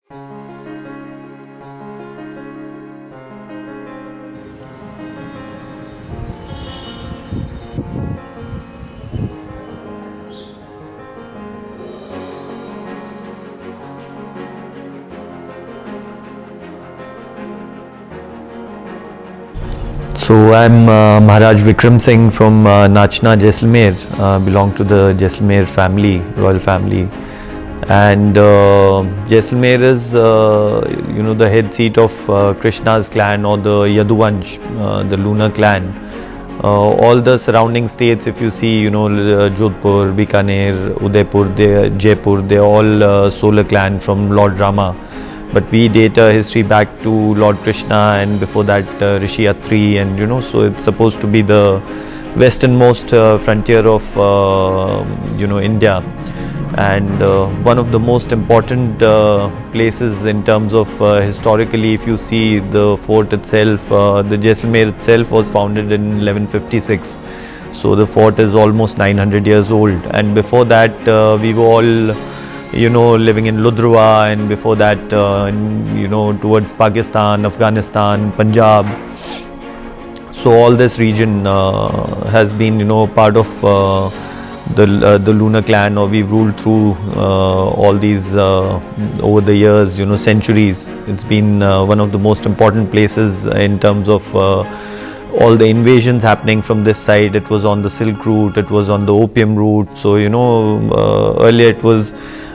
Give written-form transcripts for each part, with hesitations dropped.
So I'm Maharaja Vikram Singh from Nachna, Jaisalmer. Belong to the Jaisalmer family, royal family, and Jaisalmer is the head seat of Krishna's clan, or the Yaduvansh, the lunar clan. All the surrounding states, if you see, Jodhpur, Bikaner, Udaipur, Jaipur, they're all solar clan from Lord Rama. But we date a history back to Lord Krishna, and before that Rishi Atri, and so it's supposed to be the westernmost frontier of India, and one of the most important places in terms of historically. If you see the fort itself, the Jaisalmer itself was founded in 1156, so the fort is almost 900 years old, and before that we were all living in Ludhrua, and before that, towards Pakistan, Afghanistan, Punjab. So all this region has been, part of the lunar clan, or we've ruled through all these over the years, centuries. It's been one of the most important places in terms of all the invasions happening from this side. It was on the Silk route, it was on the opium route. So earlier it was,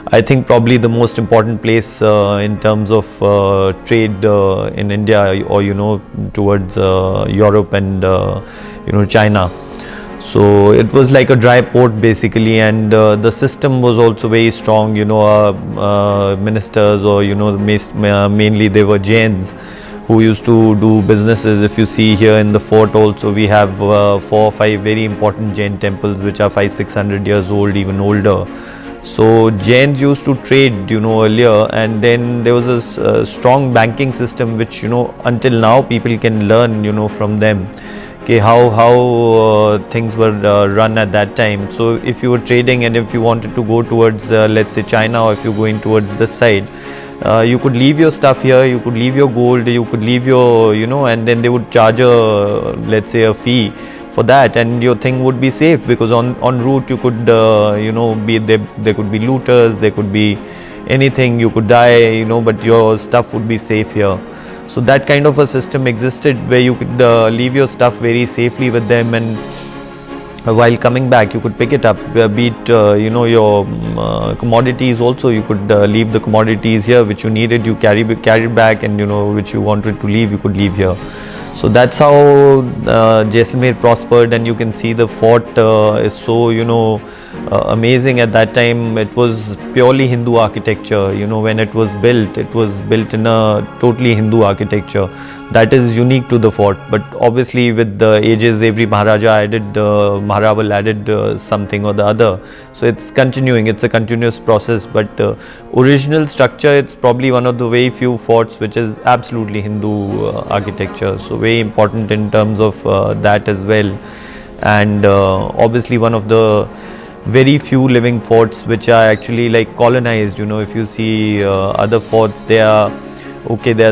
I think, probably the most important place in terms of trade in India, or towards Europe and China. So it was like a dry port basically, and the system was also very strong. Ministers, or mainly they were Jains who used to do businesses. If you see here in the fort also, we have 4 or 5 very important Jain temples which are 500-600 years old, even older. So Jains used to trade, earlier, and then there was a strong banking system which, until now people can learn, from them, okay, how things were run at that time. So if you were trading, and if you wanted to go towards, let's say, China, or if you're going towards this side, you could leave your stuff here, you could leave your gold, you could leave your, and then they would charge let's say, a fee for that, and your thing would be safe, because on route you could be there could be looters, there could be anything, you could die, but your stuff would be safe here. So that kind of a system existed, where you could leave your stuff very safely with them, and while coming back you could pick it up, be it your commodities also. You could leave the commodities here which you needed, you carry back, and which you wanted to leave, you could leave here. So that's how Jaisalmer prospered, and you can see the fort is so amazing. At that time it was purely Hindu architecture. When it was built in a totally Hindu architecture. That is unique to the fort, but obviously with the ages every Maharaja added, Maharaval added something or the other. So it's continuing, it's a continuous process, but original structure, it's probably one of the very few forts which is absolutely Hindu architecture. So very important in terms of that as well. And obviously one of the very few living forts which are actually like colonized. If you see other forts, there are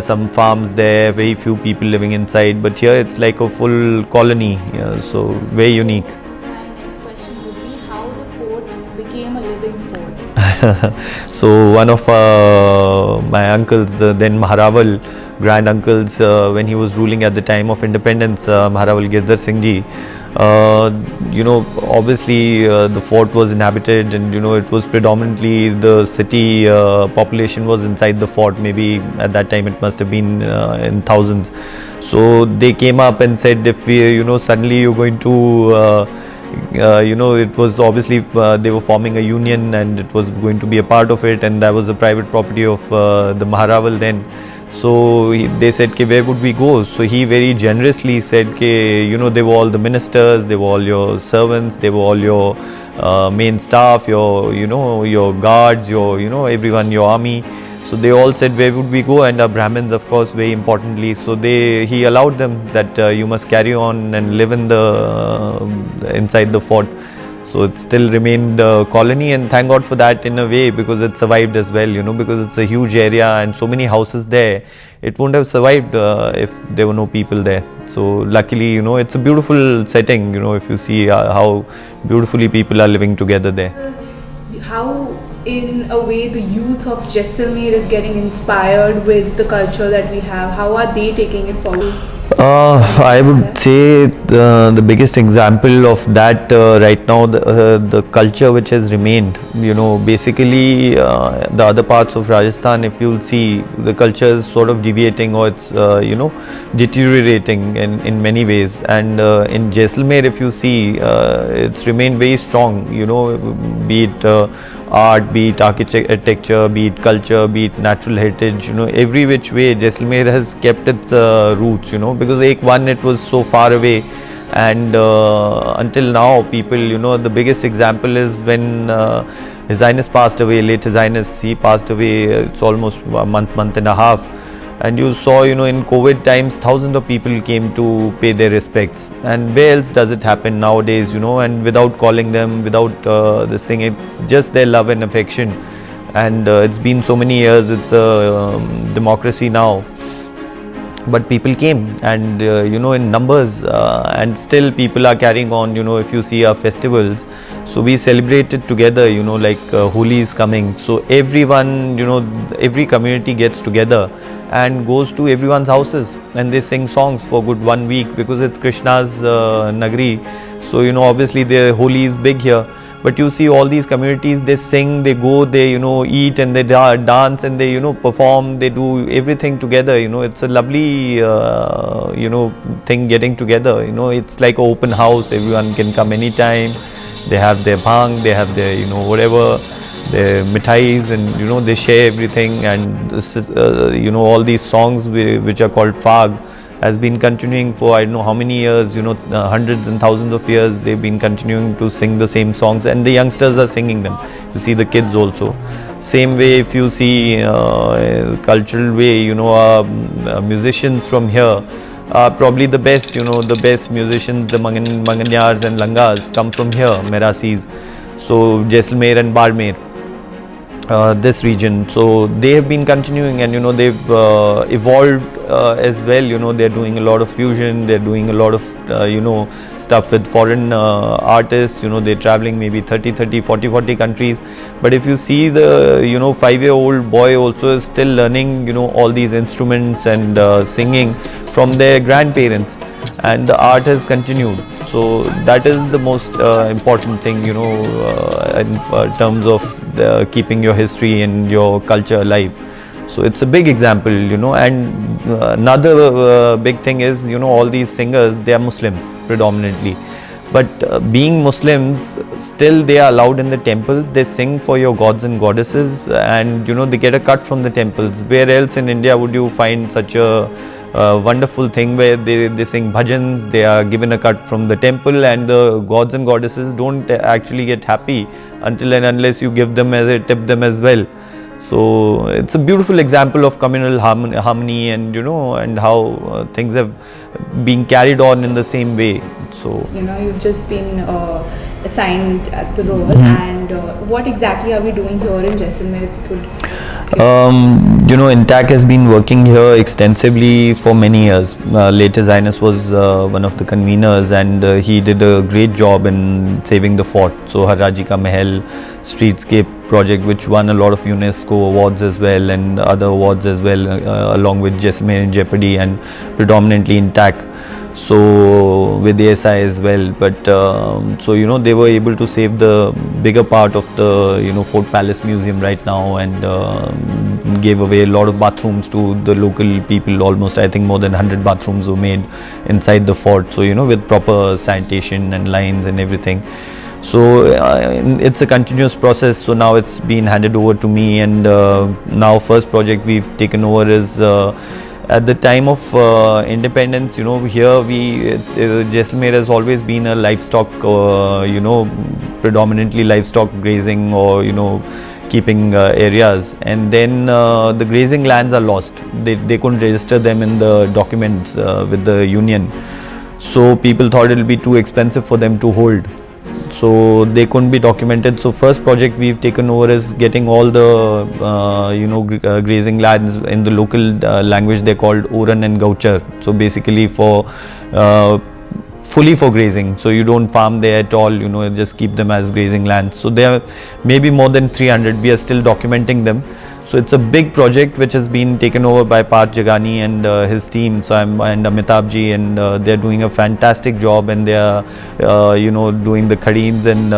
some farms there, very few people living inside, but here it's like a full colony. So very unique. My next question would be how the fort became a living fort. So one of my uncles, the then Maharaval grand uncles, when he was ruling at the time of independence, Maharaval Girdhar Singh ji, obviously the fort was inhabited, and it was predominantly the city population was inside the fort. Maybe at that time it must have been in thousands. So they came up and said, if we suddenly you're going to it was obviously they were forming a union, and it was going to be a part of it, and that was a private property of the Maharaval then. So they said, where would we go? So he very generously said, they were all the ministers, they were all your servants, they were all your main staff, your guards, everyone, your army. So they all said, where would we go? And our Brahmins, of course, very importantly. So he allowed them that you must carry on and live in inside the fort. So it still remained a colony, and thank God for that in a way, because it survived as well, because it's a huge area and so many houses there. It wouldn't have survived if there were no people there. So luckily, it's a beautiful setting, if you see how beautifully people are living together there. How, in a way, the youth of Jaisalmer is getting inspired with the culture that we have? How are they taking it forward? I would say the biggest example of that right now, the culture which has remained. Basically the other parts of Rajasthan, if you'll see, the culture is sort of deviating, or it's deteriorating in many ways. And in Jaisalmer, if you see, it's remained very strong. Be it art, be it architecture, be it culture, be it natural heritage, every which way Jaisalmer has kept its roots, because it was so far away, and until now people, the biggest example is when His Highness passed away, late His Highness, he passed away, it's almost a month and a half. And you saw, in COVID times, thousands of people came to pay their respects. And where else does it happen nowadays, and without calling them, without this thing, it's just their love and affection. And it's been so many years, it's a democracy now. But people came, and in numbers, and still people are carrying on. If you see our festivals, so we celebrate it together, like Holi is coming, so everyone, every community gets together and goes to everyone's houses, and they sing songs for good 1 week, because it's Krishna's Nagari. So obviously the Holi is big here. But you see all these communities, they sing, they go, they eat, and they dance, and they perform, they do everything together. It's a lovely thing, getting together. It's like an open house, everyone can come anytime. They have their bhang, they have their whatever, their mithais, and they share everything. And this is all these songs which are called Fag has been continuing for I don't know how many years, hundreds and thousands of years. They've been continuing to sing the same songs, and the youngsters are singing them. You see the kids also. Same way, if you see cultural way, musicians from here are probably the best, the best musicians, the Manganyars and Langas come from here, Merasis. So Jaisalmer and Barmer. This region, so they have been continuing, and they've evolved as well. They're doing a lot of fusion, they're doing a lot of stuff with foreign artists. They're traveling maybe 40 countries. But if you see the 5-year-old boy also is still learning all these instruments and singing from their grandparents, and the art has continued. So that is the most important thing, in terms of keeping your history and your culture alive. So it's a big example, and another big thing is, all these singers, they are Muslims predominantly. But being Muslims, still they are allowed in the temples. They sing for your gods and goddesses, and they get a cut from the temples. Where else in India would you find such a wonderful thing where they sing bhajans, they are given a cut from the temple, and the gods and goddesses don't actually get happy until and unless you give them tip them as well. So it's a beautiful example of communal harmony, and and how things have been carried on in the same way. So you've just been assigned at the role, and what exactly are we doing here in Jaisalmer, if you could? Intac has been working here extensively for many years. Late His Highness was one of the conveners, and he did a great job in saving the fort. So Haraji Ka Mahal streetscape project, which won a lot of UNESCO awards as well, and other awards as well, along with Jaisalmer in Jeopardy, and predominantly Intac. So with the SI as well. But so they were able to save the bigger part of the Fort Palace Museum right now, and gave away a lot of bathrooms to the local people. Almost, I think, more than 100 bathrooms were made inside the fort, so with proper sanitation and lines and everything. So it's a continuous process. So now it's been handed over to me, and now first project we've taken over is at the time of independence. Here Jaisalmer has always been a livestock, predominantly livestock grazing, or keeping areas, and then the grazing lands are lost. They couldn't register them in the documents with the union, so people thought it will be too expensive for them to hold. so they couldn't be documented. So first project we've taken over is getting all the grazing lands in the local language. They're called Oran and Gauchar. So basically for fully for grazing, so you don't farm there at all, just keep them as grazing lands. So there are maybe more than 300. We are still documenting them. So it's a big project which has been taken over by Parth Jagani and his team. So and Amitabh ji, and they're doing a fantastic job, and they are doing the Khadeens and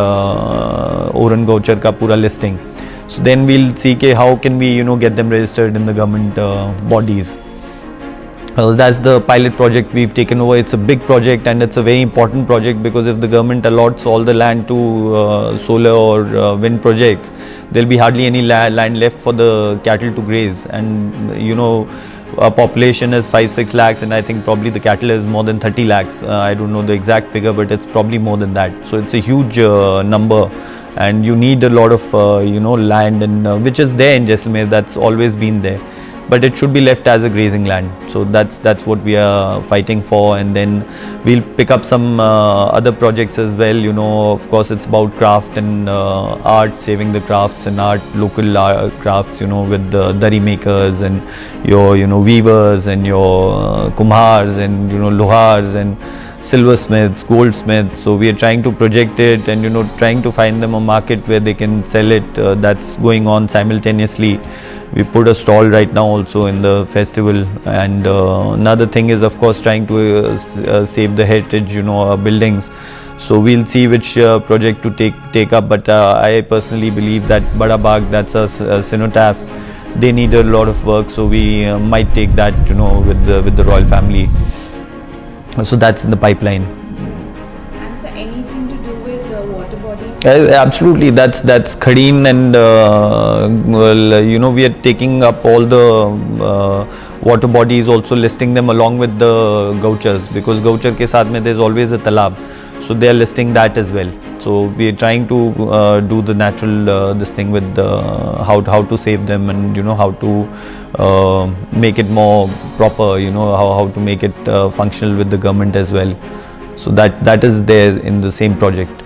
Oran Gauchar ka pura listing. So then we'll see how can we get them registered in the government bodies. That's the pilot project we've taken over. It's a big project, and it's a very important project, because if the government allots all the land to solar or wind projects, there'll be hardly any land left for the cattle to graze. And our population is 5-6 lakhs, and I think probably the cattle is more than 30 lakhs. I don't know the exact figure, but it's probably more than that. So it's a huge number, and you need a lot of land, and which is there in Jaisalmer. That's always been there, but it should be left as a grazing land. So that's what we are fighting for. And then we'll pick up some other projects as well. Of course, it's about craft and art, saving the crafts and art, local crafts, with the dari makers and your weavers and your kumhars and lohars and silversmiths, goldsmiths. So we are trying to project it, and trying to find them a market where they can sell it. That's going on simultaneously. We put a stall right now also in the festival. And another thing is, of course, trying to save the heritage, buildings. So we'll see which project to take up. But I personally believe that Bada Bagh, that's a cenotaphs, they need a lot of work. So we might take that, with the royal family. So that's in the pipeline. And so anything to do with water bodies? Absolutely, that's Khadeen, and we are taking up all the water bodies, also listing them along with the gauchars, because gauchar ke saath mein there's always a talab, so they are listing that as well. So we are trying to do the natural this thing with how to save them, and how to make it more proper, how to make it functional with the government as well. So that is there in the same project.